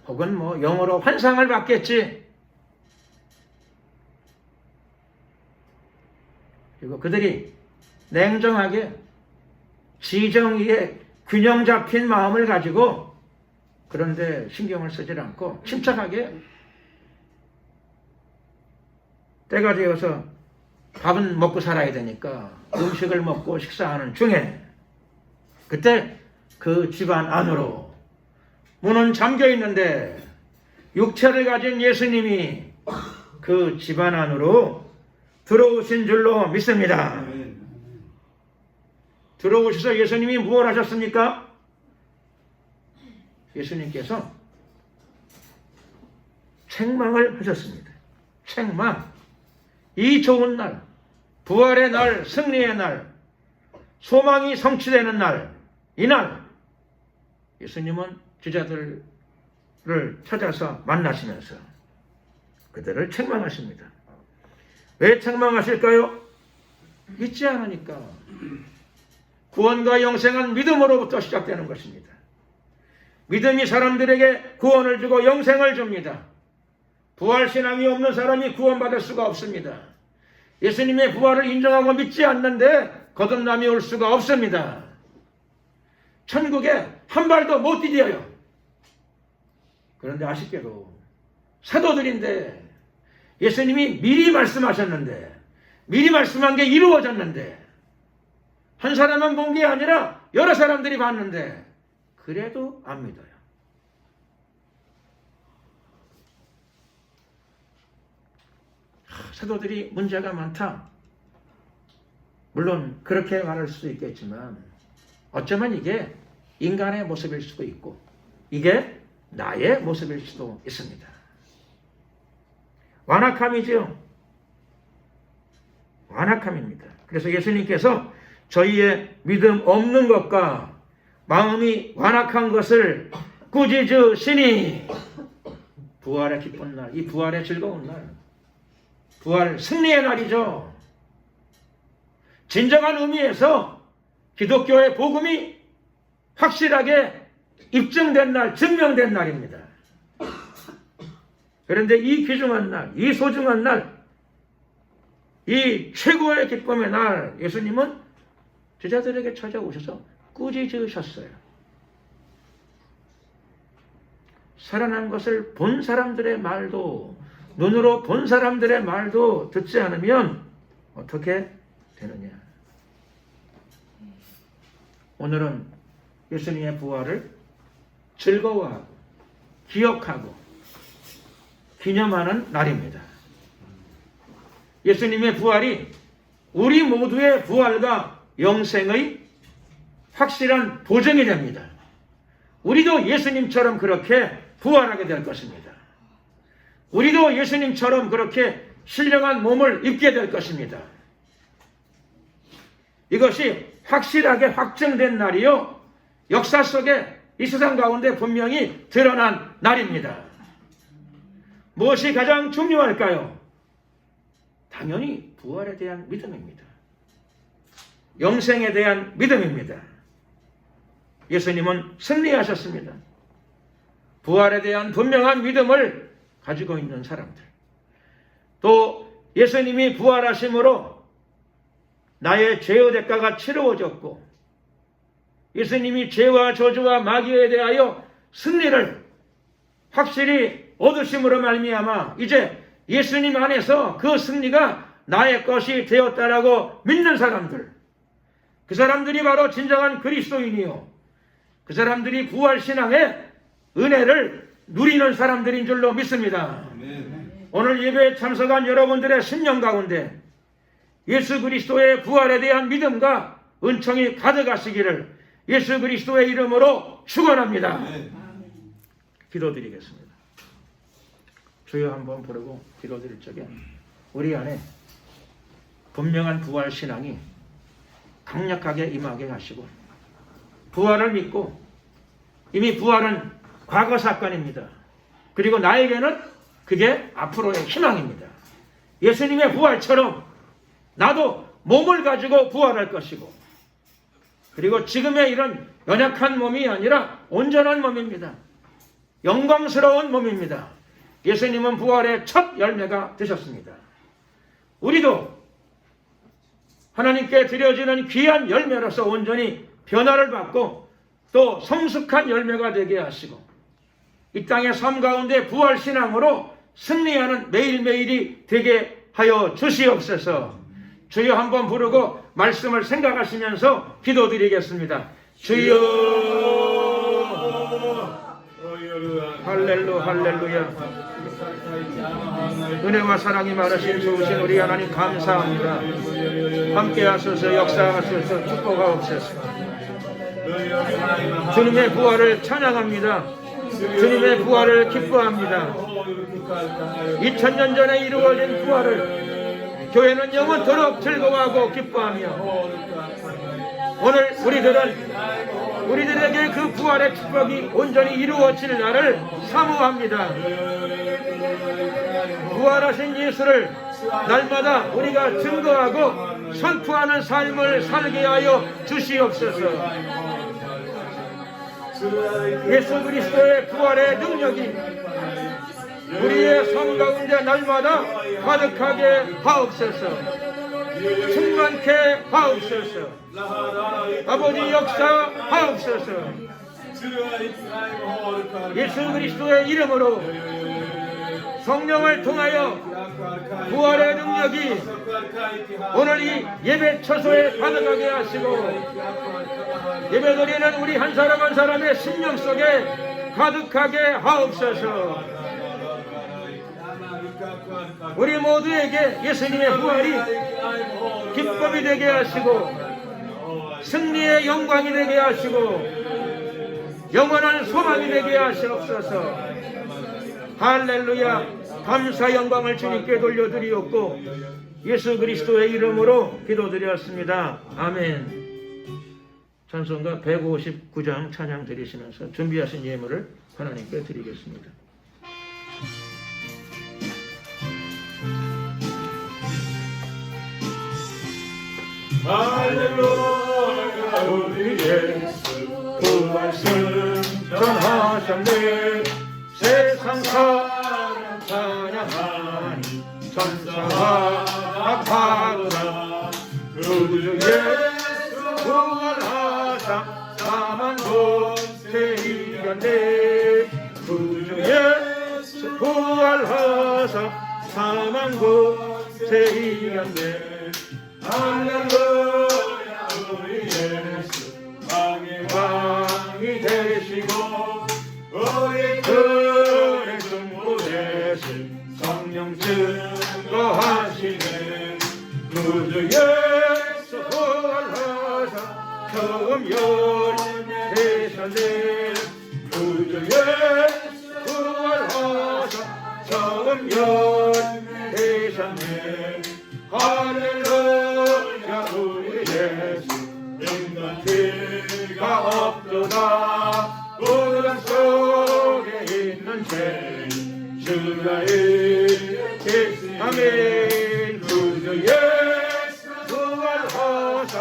혹은 뭐 영어로 환상을 받겠지. 그리고 그들이 냉정하게 지정의에 균형 잡힌 마음을 가지고, 그런데 신경을 쓰지 않고 침착하게 때가 되어서 밥은 먹고 살아야 되니까 음식을 먹고 식사하는 중에, 그때 그 집안 안으로 문은 잠겨 있는데 육체를 가진 예수님이 그 집안 안으로 들어오신 줄로 믿습니다. 들어오셔서 예수님이 무엇 하셨습니까? 예수님께서 책망을 하셨습니다. 책망. 이 좋은 날, 부활의 날, 승리의 날, 소망이 성취되는 날, 이날 예수님은 제자들을 찾아서 만나시면서 그들을 책망하십니다. 왜 책망하실까요? 믿지 않으니까. 구원과 영생은 믿음으로부터 시작되는 것입니다. 믿음이 사람들에게 구원을 주고 영생을 줍니다. 부활신앙이 없는 사람이 구원받을 수가 없습니다. 예수님의 부활을 인정하고 믿지 않는데 거듭남이 올 수가 없습니다. 천국에 한 발도 못 디뎌요. 그런데 아쉽게도 사도들인데, 예수님이 미리 말씀하셨는데, 미리 말씀한 게 이루어졌는데, 한 사람만 본 게 아니라 여러 사람들이 봤는데 그래도 안 믿어요. 사도들이 문제가 많다. 물론 그렇게 말할 수도 있겠지만 어쩌면 이게 인간의 모습일 수도 있고 이게 나의 모습일 수도 있습니다. 완악함이죠. 완악함입니다. 그래서 예수님께서 저희의 믿음 없는 것과 마음이 완악한 것을 꾸짖으시니, 부활의 기쁜 날, 이 부활의 즐거운 날, 부활 승리의 날이죠. 진정한 의미에서 기독교의 복음이 확실하게 입증된 날, 증명된 날입니다. 그런데 이 귀중한 날, 이 소중한 날, 이 최고의 기쁨의 날, 예수님은 제자들에게 찾아오셔서 꾸짖으셨어요. 살아난 것을 본 사람들의 말도, 눈으로 본 사람들의 말도 듣지 않으면 어떻게 되느냐. 오늘은 예수님의 부활을 즐거워하고 기억하고 기념하는 날입니다. 예수님의 부활이 우리 모두의 부활과 영생의 확실한 보증이 됩니다. 우리도 예수님처럼 그렇게 부활하게 될 것입니다. 우리도 예수님처럼 그렇게 신령한 몸을 입게 될 것입니다. 이것이 확실하게 확정된 날이요, 역사 속에 이 세상 가운데 분명히 드러난 날입니다. 무엇이 가장 중요할까요? 당연히 부활에 대한 믿음입니다. 영생에 대한 믿음입니다. 예수님은 승리하셨습니다. 부활에 대한 분명한 믿음을 가지고 있는 사람들, 또 예수님이 부활하심으로 나의 죄의 대가가 치루어졌고 예수님이 죄와 저주와 마귀에 대하여 승리를 확실히 얻으심으로 말미암아 이제 예수님 안에서 그 승리가 나의 것이 되었다라고 믿는 사람들, 그 사람들이 바로 진정한 그리스도인이요, 그 사람들이 부활신앙의 은혜를 누리는 사람들인 줄로 믿습니다. 오늘 예배에 참석한 여러분들의 심령 가운데 예수 그리스도의 부활에 대한 믿음과 은총이 가득하시기를 예수 그리스도의 이름으로 축원합니다. 기도드리겠습니다. 주여 한번 부르고 기도드릴 적에 우리 안에 분명한 부활 신앙이 강력하게 임하게 하시고, 부활을 믿고, 이미 부활은 과거 사건입니다. 그리고 나에게는 그게 앞으로의 희망입니다. 예수님의 부활처럼 나도 몸을 가지고 부활할 것이고, 그리고 지금의 이런 연약한 몸이 아니라 온전한 몸입니다. 영광스러운 몸입니다. 예수님은 부활의 첫 열매가 되셨습니다. 우리도 하나님께 드려지는 귀한 열매로서 온전히 변화를 받고 또 성숙한 열매가 되게 하시고 이 땅의 삶 가운데 부활신앙으로 승리하는 매일매일이 되게 하여 주시옵소서. 주여 한번 부르고 말씀을 생각하시면서 기도드리겠습니다. 주여, 할렐루야. 은혜와 사랑이 많으신 좋으신 우리 하나님 감사합니다. 함께 하소서, 역사하소서, 축복하옵소서. 주님의 부활을 찬양합니다. 주님의 부활을 기뻐합니다. 2000년 전에 이루어진 부활을 교회는 영원토록 즐거워하고 기뻐하며 오늘 우리들에게 그 부활의 축복이 온전히 이루어질 날을 사모합니다. 부활하신 예수를 날마다 우리가 증거하고 선포하는 삶을 살게 하여 주시옵소서. 예수 그리스도의 부활의 능력이 우리의 삶 가운데 날마다 가득하게 하옵소서. 충만케 하옵소서. 아버지 역사하옵소서. 예수 그리스도의 이름으로 성령을 통하여 부활의 능력이 오늘 이 예배 처소에 가득하게 하시고 예배드리는 우리 한 사람 한 사람의 심령 속에 가득하게 하옵소서. 우리 모두에게 예수님의 부활이 기쁨이 되게 하시고 승리의 영광이 되게 하시고 영원한 소망이 되게 하시옵소서. 할렐루야. 감사 영광을 주님께 돌려드리옵고 예수 그리스도의 이름으로 기도드렸습니다. 아멘. 찬송가 159장 찬양 드리시면서 준비하신 예물을 하나님께 드리겠습니다. 할렐루야. 우리 예수 부활승 전하셨네. 세상 사람 찬양하니 천사와 악하구나. 구주 예수 부활하사 사망 곳에 이겼네. 구주 예수 부활하사 사망 곳에 이겼네. 할렐루야. 우리 예수 왕의 왕이 되시고 우리 그의 중보 대신 성령 증거하시네. 구주 예수 부활하사 처음 열매 되셨네. 구주 예수 부활하사 처음 열매 되셨네. 할렐루야. 우리 예수 인간 피가 없도다. 우리 속에 있는 죄인 주가 이기시. 아멘. 구주 예수 부활하사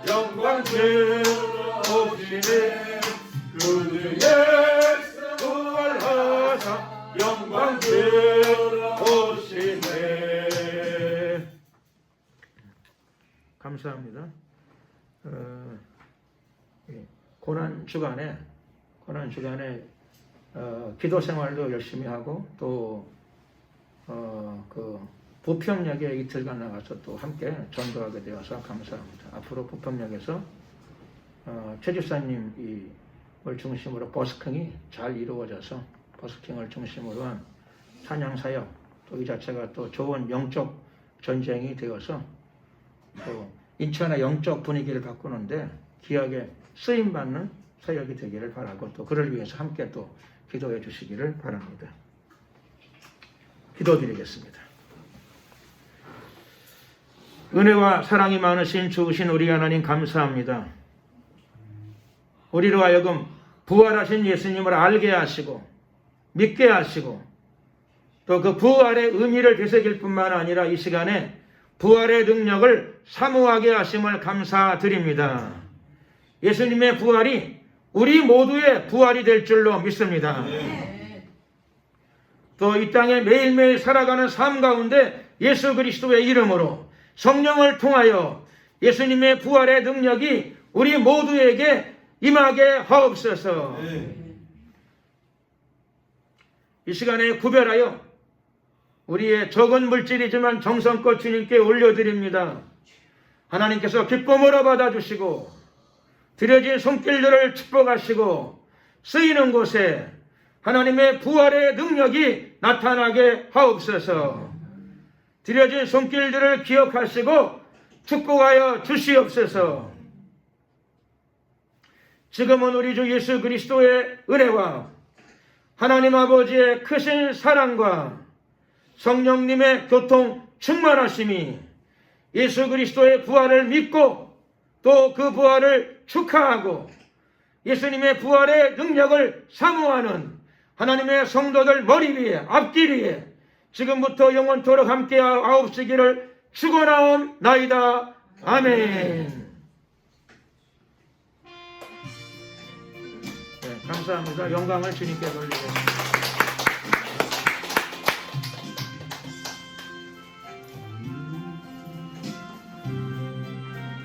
영광 주옵시네. 주간에 기도 생활도 열심히 하고 또 그 부평역에 이틀간 나가서 또 함께 전도하게 되어서 감사합니다. 앞으로 부평역에서 최 집사님을 중심으로 버스킹이 잘 이루어져서 버스킹을 중심으로 한 찬양 사역 또 이 자체가 또 좋은 영적 전쟁이 되어서 또 인천의 영적 분위기를 바꾸는데 귀하게 쓰임받는 사역이 되기를 바라고 또 그를 위해서 함께 또 기도해 주시기를 바랍니다. 기도드리겠습니다. 은혜와 사랑이 많으신 주신 우리 하나님 감사합니다. 우리로 하여금 부활하신 예수님을 알게 하시고 믿게 하시고 또 그 부활의 의미를 되새길 뿐만 아니라 이 시간에 부활의 능력을 사모하게 하심을 감사드립니다. 예수님의 부활이 우리 모두의 부활이 될 줄로 믿습니다. 또 이 땅에 매일매일 살아가는 삶 가운데 예수 그리스도의 이름으로 성령을 통하여 예수님의 부활의 능력이 우리 모두에게 임하게 하옵소서. 이 시간에 구별하여 우리의 적은 물질이지만 정성껏 주님께 올려드립니다. 하나님께서 기쁨으로 받아주시고 드려진 손길들을 축복하시고 쓰이는 곳에 하나님의 부활의 능력이 나타나게 하옵소서. 드려진 손길들을 기억하시고 축복하여 주시옵소서. 지금은 우리 주 예수 그리스도의 은혜와 하나님 아버지의 크신 사랑과 성령님의 교통 충만하심이 예수 그리스도의 부활을 믿고 또 그 부활을 축하하고 예수님의 부활의 능력을 사모하는 하나님의 성도들 머리 위에 앞길 위에 지금부터 영원토록 함께 하옵시기를 축원하옵나이다. 아멘. 네, 감사합니다. 영광을 주님께 돌리겠습니다.